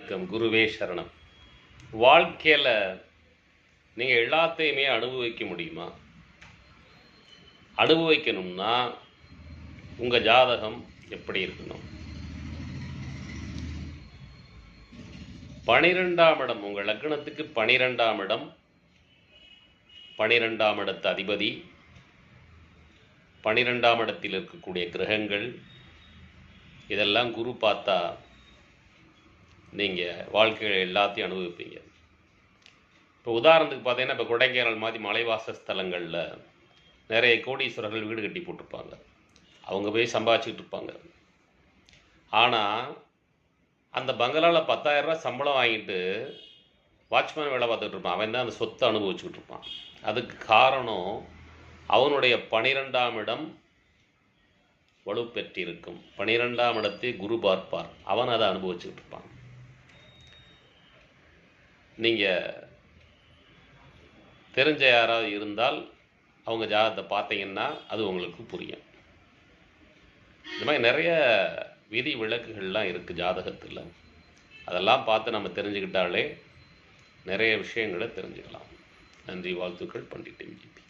வணக்கம். குருவே சரணம். வாழ்க்கையில் நீங்கள் எல்லாத்தையுமே அனுபவிக்க முடியுமா? அனுபவிக்கணும்னா உங்கள் ஜாதகம் எப்படி இருக்கணும்? 12ஆம் இடம், உங்கள் லக்னத்துக்கு 12ஆம் இடம், 12ஆம் இடத்து அதிபதி, 12ஆம் இடத்தில் இருக்கக்கூடிய கிரகங்கள், இதெல்லாம் குரு பார்த்தா நீங்கள் வாழ்க்கையில் எல்லாத்தையும் அனுபவிப்பீங்க. இப்போ உதாரணத்துக்கு பார்த்தீங்கன்னா, இப்போ கொடைக்கானல் மாதிரி மலைவாச ஸ்தலங்களில் நிறைய கோடீஸ்வரர்கள் வீடு கட்டி போட்டிருப்பாங்க. அவங்க போய் சம்பாதிச்சுக்கிட்டு இருப்பாங்க. ஆனால் அந்த பங்களாவில் 10,000 ரூபா சம்பளம் வாங்கிட்டு வாட்ச்மேன் வேலை பார்த்துட்டு இருப்பான். அவன் தான் அந்த சொத்தை அனுபவிச்சுக்கிட்டு இருப்பான். அதுக்கு காரணம் அவனுடைய 12ஆம் இடம் வலுப்பெற்றிருக்கும். 12ஆம் இடத்தை குரு பார்ப்பார். அவன் அதை அனுபவிச்சுக்கிட்டு இருப்பான். நீங்கள் தெரிஞ்ச யாராவது இருந்தால் அவங்க ஜாதகத்தை பார்த்தீங்கன்னா அது உங்களுக்கு புரியும். இந்த மாதிரி நிறைய விதி விலக்குகள்லாம் இருக்குது ஜாதகத்தில். அதெல்லாம் பார்த்து நம்ம தெரிஞ்சுக்கிட்டாலே நிறைய விஷயங்களை தெரிஞ்சுக்கலாம். நன்றி, வாழ்த்துக்கள். பண்டிட் எம்ஜிபி.